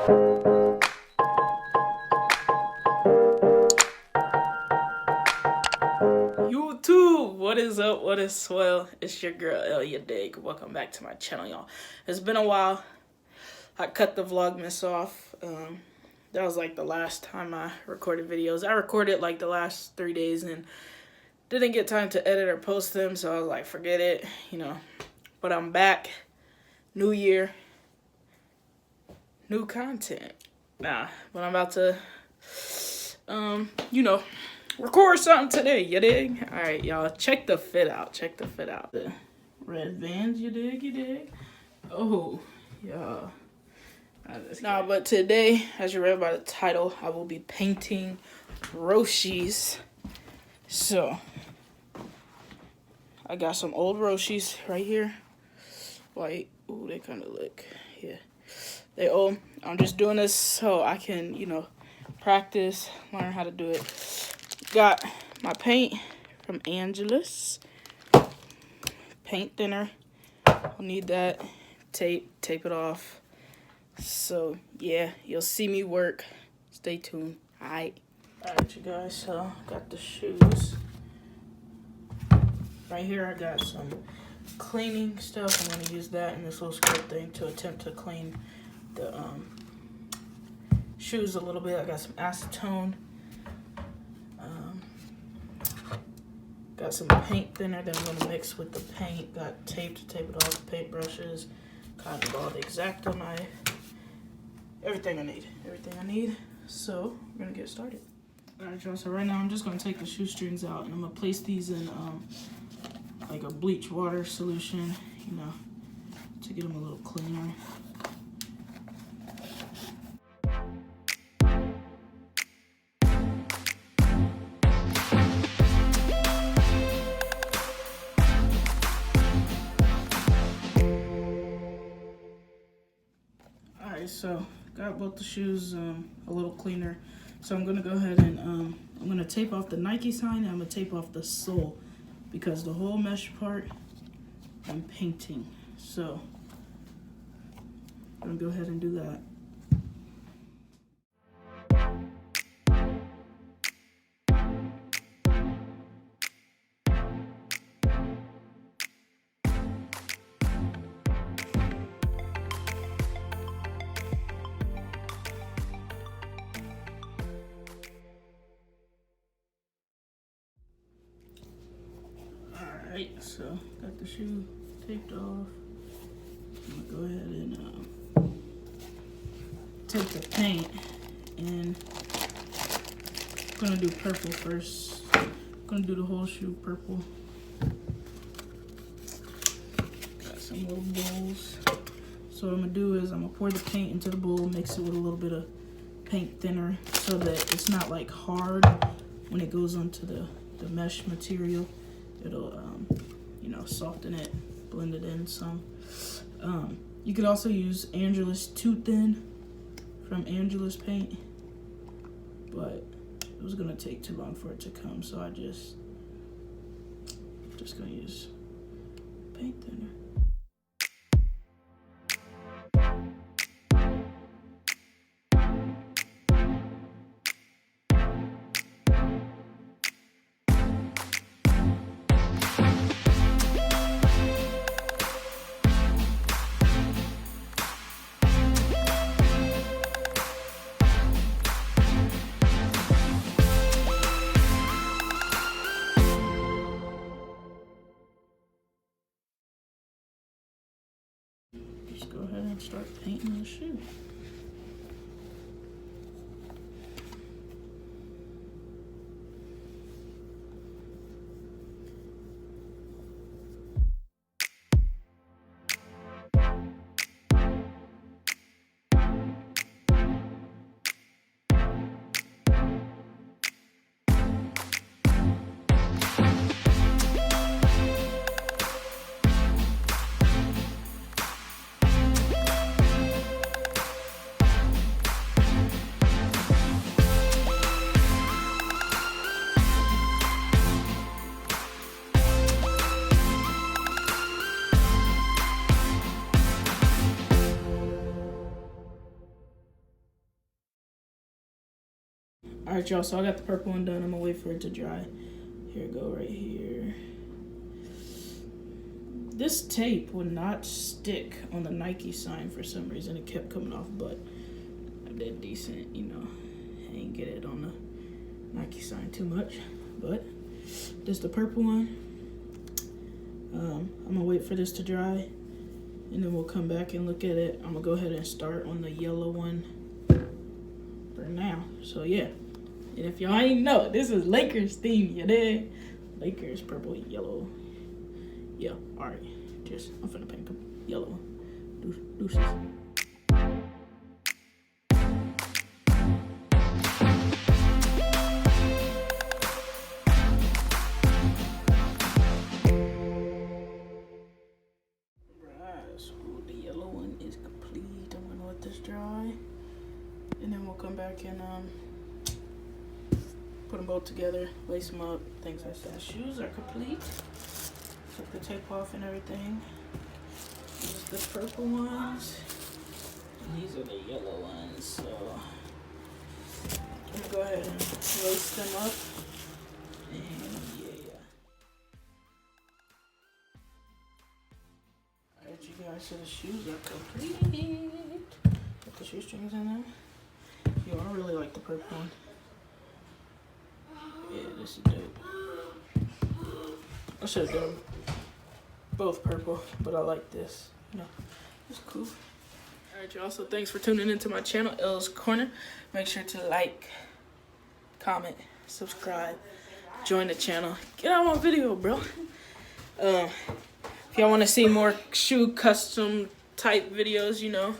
YouTube, what is up? What is swell? It's your girl Elia Dig. Welcome back to my channel, y'all. It's been a while. I cut the Vlogmas off. That was like the last time I recorded videos. I recorded like the last 3 days and didn't get time to edit or post them, so I was like, forget it, you know. But I'm back. New year, new content. But I'm about to, record something today, you dig? Alright, y'all, check the fit out. Check the fit out. The red Vans, you dig? Oh, y'all. But today, as you read by the title, I will be painting Roshes. So, I got some old Roshes right here. White. Ooh, they kind of look, yeah. They old. I'm just doing this so I can, practice, learn how to do it. Got my paint from Angelus. Paint thinner. I'll need that. Tape it off. So, yeah, you'll see me work. Stay tuned. Alright, you guys, so got the shoes. Right here, I got some cleaning stuff. I'm going to use that and this little squirt thing to attempt to clean the shoes a little bit. I got some acetone. Got some paint thinner that I'm going to mix with the paint. Got tape to tape it off, paint brushes, cotton ball, the X-Acto knife. Everything I need. So, we're going to get started. Alright, y'all, so right now I'm just going to take the shoestrings out and I'm going to place these in like a bleach water solution, to get them a little cleaner. Alright, so got both the shoes a little cleaner. So I'm gonna go ahead and I'm gonna tape off the Nike sign and I'm gonna tape off the sole because the whole mesh part I'm painting. So I'm gonna go ahead and do that. Alright, so got the shoe taped off. I'm gonna go ahead and take the paint and I'm gonna do purple first. I'm gonna do the whole shoe purple. Got some little bowls. So what I'm gonna do is I'm gonna pour the paint into the bowl, mix it with a little bit of paint thinner so that it's not like hard when it goes onto the mesh material. It'll, soften it, blend it in some. You could also use Angelus Too Thin from Angelus Paint, but it was gonna take too long for it to come, so I just gonna use paint thinner. Just go ahead and start painting the shoe. All right, y'all, so I got the purple one done. I'm gonna wait for it to dry. Here it go, right here. This tape would not stick on the Nike sign for some reason. It kept coming off, but I did decent, you know. I ain't get it on the Nike sign too much, but this is the purple one. I'm gonna wait for this to dry, and then we'll come back and look at it. I'm gonna go ahead and start on the yellow one for now. So yeah, and if y'all ain't know, this is Lakers theme, you dig? Lakers, purple, yellow. Yeah, all right. Just I'm finna paint a yellow one. Deuces. Dry, and then we'll come back and put them both together, lace them up, things like that. Shoes are complete. Took the tape off and everything. These are the purple ones, and these are the yellow ones. So I'm gonna go ahead and lace them up, and yeah. Alright, you guys, so the shoes are complete. Put the shoestrings in there. Yo, I really like the purple one. Yeah, this is dope. I should have done both purple, but I like this. You know, it's cool. Alright, y'all, so thanks for tuning into my channel, L's Corner. Make sure to like, comment, subscribe, join the channel. Get out my video, bro. If y'all want to see more shoe custom type videos, you know,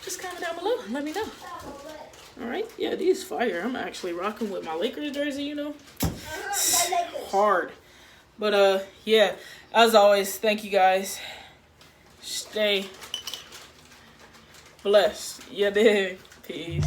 just comment down below and let me know. Alright, yeah, these fire. I'm actually rocking with my Lakers jersey, you know. Hard. But yeah, as always, thank you guys. Stay blessed. Yeah, dig. Peace.